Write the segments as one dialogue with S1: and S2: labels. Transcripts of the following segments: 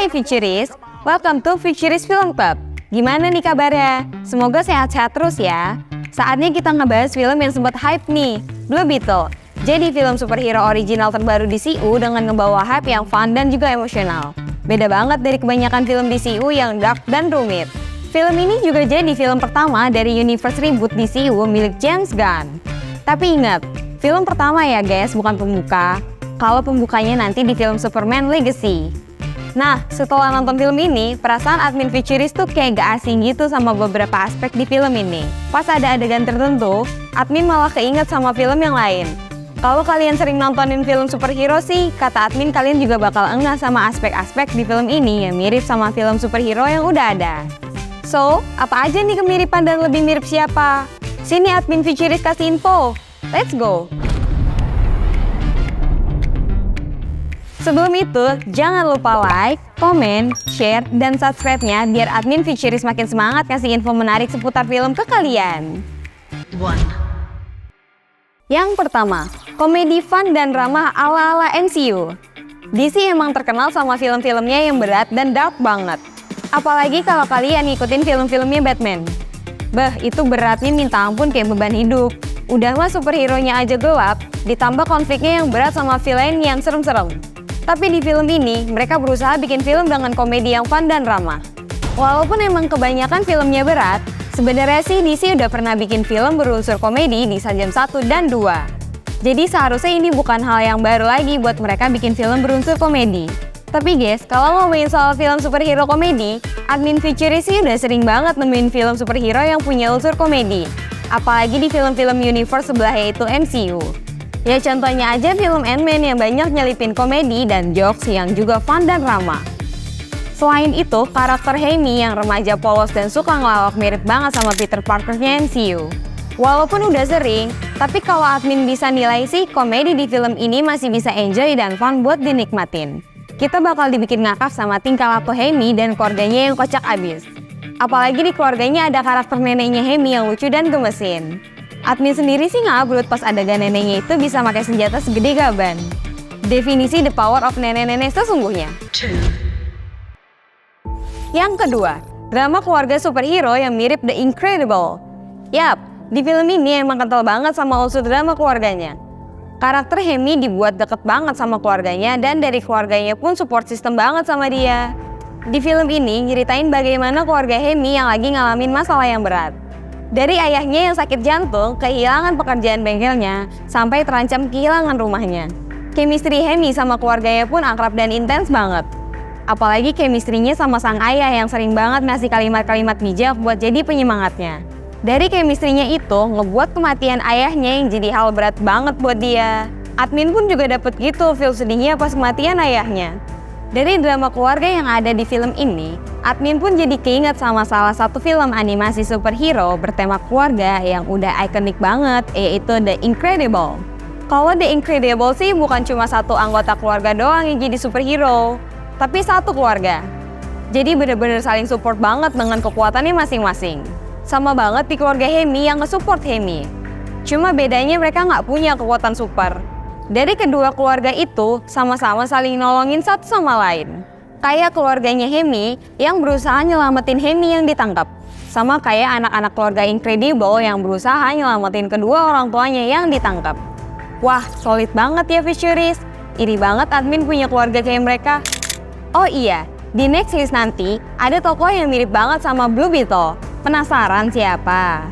S1: Hai Futurist, welcome to Futurist Film Club. Gimana nih kabarnya? Semoga sehat-sehat terus ya. Saatnya kita ngebahas film yang sempat hype nih, Blue Beetle. Jadi film superhero original terbaru DCU dengan ngebawa hype yang fun dan juga emosional. Beda banget dari kebanyakan film DCU yang dark dan rumit. Film ini juga jadi film pertama dari universe reboot DCU milik James Gunn. Tapi ingat, film pertama ya guys, bukan pembuka. Kalau pembukanya nanti di film Superman Legacy. Nah, setelah nonton film ini, perasaan admin Futurist tuh kayak gak asing gitu sama beberapa aspek di film ini. Pas ada adegan tertentu, admin malah keinget sama film yang lain. Kalau kalian sering nontonin film superhero sih, kata admin kalian juga bakal engah sama aspek-aspek di film ini yang mirip sama film superhero yang udah ada. So, apa aja nih kemiripan dan lebih mirip siapa? Sini admin Futurist kasih info. Let's go! Sebelum itu, jangan lupa like, komen, share, dan subscribe-nya biar admin Futurist makin semangat kasih info menarik seputar film ke kalian. Yang pertama, komedi fun dan ramah ala-ala MCU. DC emang terkenal sama film-filmnya yang berat dan dark banget. Apalagi kalau kalian ngikutin film-filmnya Batman. Itu beratnya minta ampun kayak beban hidup. Udah mah superhero-nya aja gelap, ditambah konfliknya yang berat sama villain yang serem-serem. Tapi di film ini, mereka berusaha bikin film dengan komedi yang fun dan ramah. Walaupun emang kebanyakan filmnya berat, sebenarnya sih DC udah pernah bikin film berunsur komedi di Shazam 1 dan 2. Jadi seharusnya ini bukan hal yang baru lagi buat mereka bikin film berunsur komedi. Tapi guys, kalau ngomongin soal film superhero komedi, admin Futurist sih udah sering banget nemuin film superhero yang punya unsur komedi. Apalagi di film-film universe sebelah yaitu MCU. Ya contohnya aja film Ant-Man yang banyak nyelipin komedi dan jokes yang juga fun dan ramah. Selain itu, karakter Amy yang remaja polos dan suka ngelawak mirip banget sama Peter Parker-nya MCU. Walaupun udah sering, tapi kalau admin bisa nilai sih, komedi di film ini masih bisa enjoy dan fun buat dinikmatin. Kita bakal dibikin ngakak sama tingkah laku Amy dan keluarganya yang kocak abis. Apalagi di keluarganya ada karakter neneknya Amy yang lucu dan gemesin. Admin sendiri sih ngabrut pas adegan neneknya itu bisa pakai senjata segede gaban. Definisi the power of nenek-nenek sesungguhnya. Yang kedua, drama keluarga superhero yang mirip The Incredible. Yap, di film ini emang kental banget sama unsur drama keluarganya. Karakter Amy dibuat deket banget sama keluarganya dan dari keluarganya pun support system banget sama dia. Di film ini nyeritain bagaimana keluarga Amy yang lagi ngalamin masalah yang berat. Dari ayahnya yang sakit jantung, kehilangan pekerjaan bengkelnya, sampai terancam kehilangan rumahnya. Chemistry Amy sama keluarganya pun akrab dan intens banget. Apalagi chemistry-nya sama sang ayah yang sering banget ngasih kalimat-kalimat bijak buat jadi penyemangatnya. Dari chemistry-nya itu, ngebuat kematian ayahnya yang jadi hal berat banget buat dia. Admin pun juga dapet gitu feel sedihnya pas kematian ayahnya. Dari drama keluarga yang ada di film ini, admin pun jadi keinget sama salah satu film animasi superhero bertema keluarga yang udah ikonik banget, yaitu The Incredible. Kalau The Incredible sih bukan cuma satu anggota keluarga doang yang jadi superhero, tapi satu keluarga. Jadi bener-bener saling support banget dengan kekuatannya masing-masing. Sama banget di keluarga Amy yang nge-support Amy. Cuma bedanya mereka nggak punya kekuatan super. Dari kedua keluarga itu sama-sama saling nolongin satu sama lain. Kayak keluarganya Amy yang berusaha nyelamatin Amy yang ditangkap. Sama kayak anak-anak keluarga Incredible yang berusaha nyelamatin kedua orang tuanya yang ditangkap. Wah, solid banget ya Futurist. Iri banget admin punya keluarga kayak mereka. Oh iya, di next list nanti ada tokoh yang mirip banget sama Blue Beetle. Penasaran siapa?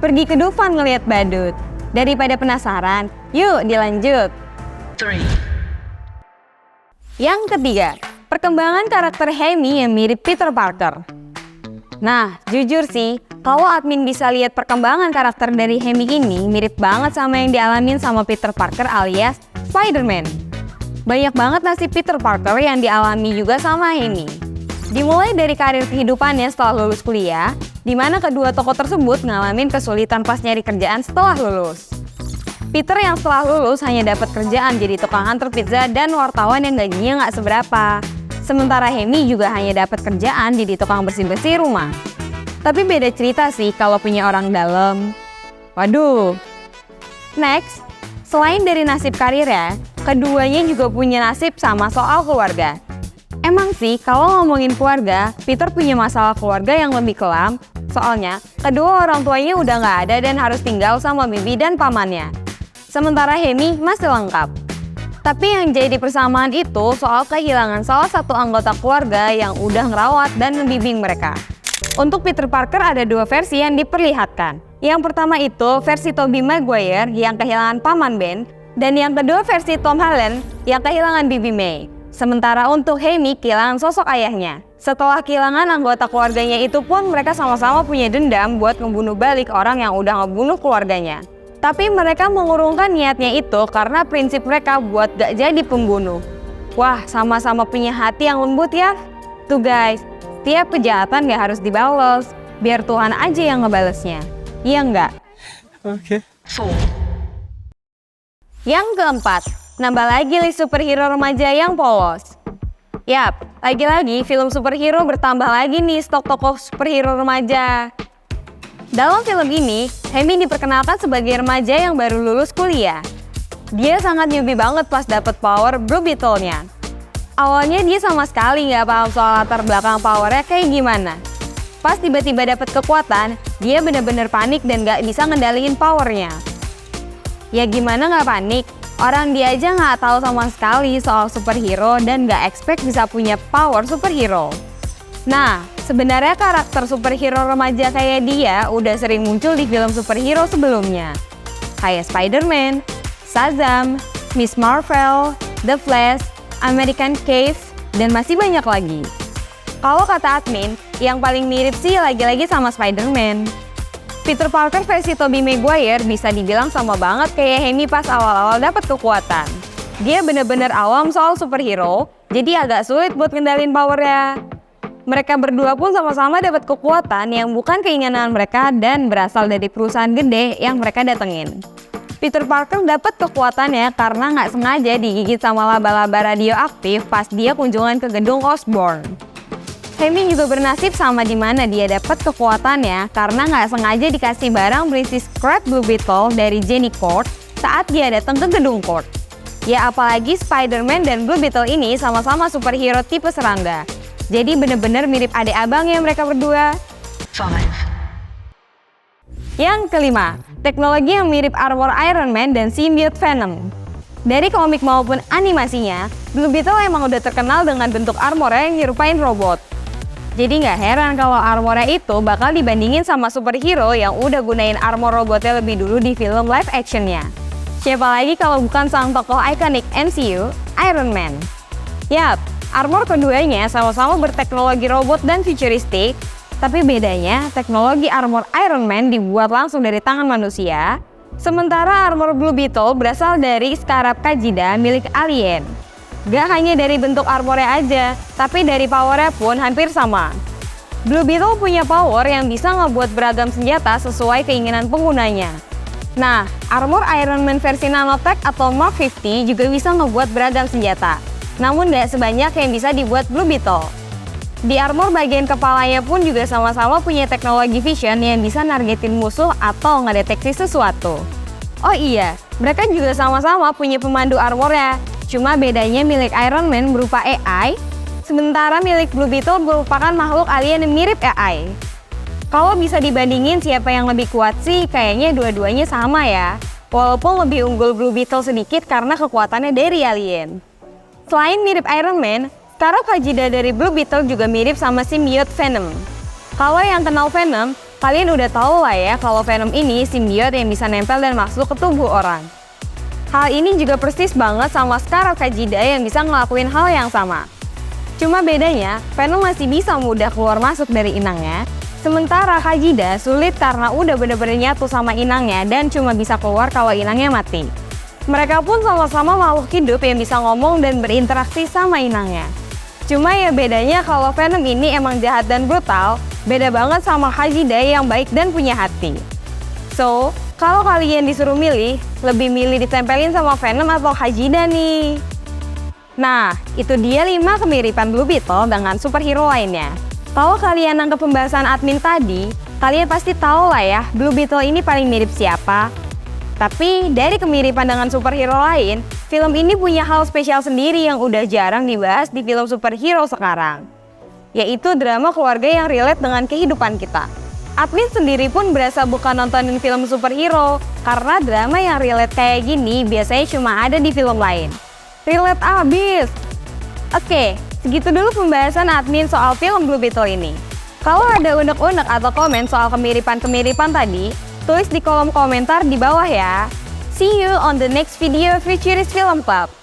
S1: Pergi ke Dufan ngeliat badut. Daripada penasaran, yuk dilanjut.
S2: 3.
S1: Yang ketiga, perkembangan karakter Amy yang mirip Peter Parker. Nah, jujur sih, kalau admin bisa lihat perkembangan karakter dari Amy ini mirip banget sama yang dialamin sama Peter Parker alias Spider-Man. Banyak banget nasib Peter Parker yang dialami juga sama Amy. Dimulai dari karir kehidupannya setelah lulus kuliah, di mana kedua tokoh tersebut ngalamin kesulitan pas nyari kerjaan setelah lulus. Peter yang setelah lulus hanya dapat kerjaan jadi tukang antar pizza dan wartawan yang gajinya nggak seberapa. Sementara Amy juga hanya dapat kerjaan jadi tukang bersih-bersih rumah. Tapi beda cerita sih kalau punya orang dalam. Waduh. Next, selain dari nasib karirnya, keduanya juga punya nasib sama soal keluarga. Emang sih, kalau ngomongin keluarga, Peter punya masalah keluarga yang lebih kelam. Soalnya, kedua orang tuanya udah nggak ada dan harus tinggal sama bibi dan pamannya. Sementara Hemi masih lengkap. Tapi yang jadi persamaan itu soal kehilangan salah satu anggota keluarga yang udah ngerawat dan membimbing mereka. Untuk Peter Parker ada dua versi yang diperlihatkan. Yang pertama itu versi Tobey Maguire yang kehilangan paman Ben, dan yang kedua versi Tom Holland yang kehilangan bibi May. Sementara untuk Hemi kehilangan sosok ayahnya. Setelah kehilangan anggota keluarganya itu pun mereka sama-sama punya dendam buat ngebunuh balik orang yang udah ngebunuh keluarganya. Tapi mereka mengurungkan niatnya itu karena prinsip mereka buat gak jadi pembunuh. Wah, sama-sama punya hati yang lembut ya. Tuh guys, setiap kejahatan gak harus dibalas. Biar Tuhan aja yang ngebalesnya. Iya nggak?
S2: Oke.
S1: Yang keempat, nambah lagi list superhero remaja yang polos. Yap, lagi-lagi film superhero bertambah lagi nih stok tokoh superhero remaja. Dalam film ini, Hemi diperkenalkan sebagai remaja yang baru lulus kuliah. Dia sangat newbie banget pas dapet power Blue Beetle-nya. Awalnya dia sama sekali nggak paham soal latar belakang powernya kayak gimana. Pas tiba-tiba dapet kekuatan, dia bener-bener panik dan nggak bisa ngendaliin powernya. Ya gimana nggak panik? Orang dia aja nggak tahu sama sekali soal superhero dan nggak expect bisa punya power superhero. Nah, sebenarnya karakter superhero remaja kayak dia udah sering muncul di film superhero sebelumnya. Kayak Spider-Man, Shazam, Miss Marvel, The Flash, American Cave, dan masih banyak lagi. Kalau kata admin, yang paling mirip sih lagi-lagi sama Spider-Man. Peter Parker versi Tobey Maguire bisa dibilang sama banget kayak Hemi pas awal-awal dapat kekuatan. Dia bener-bener awam soal superhero, jadi agak sulit buat ngendalin powernya. Mereka berdua pun sama-sama dapat kekuatan yang bukan keinginan mereka dan berasal dari perusahaan gede yang mereka datengin. Peter Parker dapat kekuatannya karena nggak sengaja digigit sama laba-laba radioaktif pas dia kunjungan ke gedung Osborn. Hemi juga bernasib sama di mana dia dapat kekuatannya karena nggak sengaja dikasih barang berisi scrap Blue Beetle dari Jenny Court saat dia datang ke gedung Court. Ya apalagi Spider-Man dan Blue Beetle ini sama-sama superhero tipe serangga. Jadi bener-bener mirip adik abang ya mereka berdua.
S2: 5.
S1: Yang kelima, teknologi yang mirip armor Iron Man dan symbiote Venom. Dari komik maupun animasinya, Blue Beetle emang udah terkenal dengan bentuk armornya yang nyerupain robot. Jadi nggak heran kalau armornya itu bakal dibandingin sama superhero yang udah gunain armor robotnya lebih dulu di film live actionnya. Siapa lagi kalau bukan sang tokoh ikonik MCU, Iron Man. Yap, armor keduanya sama-sama berteknologi robot dan futuristik, tapi bedanya teknologi armor Iron Man dibuat langsung dari tangan manusia, sementara armor Blue Beetle berasal dari skarab Kajida milik alien. Gak hanya dari bentuk armornya aja, tapi dari powernya pun hampir sama. Blue Beetle punya power yang bisa ngebuat beragam senjata sesuai keinginan penggunanya. Nah, armor Iron Man versi nanotech atau Mark 50 juga bisa ngebuat beragam senjata. Namun gak sebanyak yang bisa dibuat Blue Beetle. Di armor bagian kepalanya pun juga sama-sama punya teknologi vision yang bisa nargetin musuh atau ngedeteksi sesuatu. Oh iya, mereka juga sama-sama punya pemandu armornya. Cuma bedanya milik Iron Man berupa AI, sementara milik Blue Beetle merupakan makhluk alien yang mirip AI. Kalau bisa dibandingin siapa yang lebih kuat sih, kayaknya dua-duanya sama ya. Walaupun lebih unggul Blue Beetle sedikit karena kekuatannya dari alien. Selain mirip Iron Man, skarab Kajida dari Blue Beetle juga mirip sama symbiote Venom. Kalau yang kenal Venom, kalian udah tahu lah ya kalau Venom ini symbiote yang bisa nempel dan masuk ke tubuh orang. Hal ini juga persis banget sama skarab Kajida yang bisa ngelakuin hal yang sama. Cuma bedanya, Venom masih bisa mudah keluar masuk dari inangnya, sementara Kajida sulit karena udah bener-bener nyatu sama inangnya dan cuma bisa keluar kalau inangnya mati. Mereka pun sama-sama makhluk hidup yang bisa ngomong dan berinteraksi sama inangnya. Cuma ya bedanya kalau Venom ini emang jahat dan brutal, beda banget sama Kajida yang baik dan punya hati. So, kalau kalian disuruh milih, lebih milih ditempelin sama Venom atau Kajida nih? Nah, itu dia 5 kemiripan Blue Beetle dengan superhero lainnya. Kalau kalian nangkep pembahasan admin tadi, kalian pasti tahu lah ya Blue Beetle ini paling mirip siapa. Tapi dari kemiripan dengan superhero lain, film ini punya hal spesial sendiri yang udah jarang dibahas di film superhero sekarang, yaitu drama keluarga yang relate dengan kehidupan kita. Admin sendiri pun berasa bukan nontonin film superhero, karena drama yang relate kayak gini biasanya cuma ada di film lain. Relate abis! Oke, segitu dulu pembahasan admin soal film Blue Beetle ini. Kalau ada unek-unek atau komen soal kemiripan-kemiripan tadi, tulis di kolom komentar di bawah ya. See you on the next video Futurist Film Club.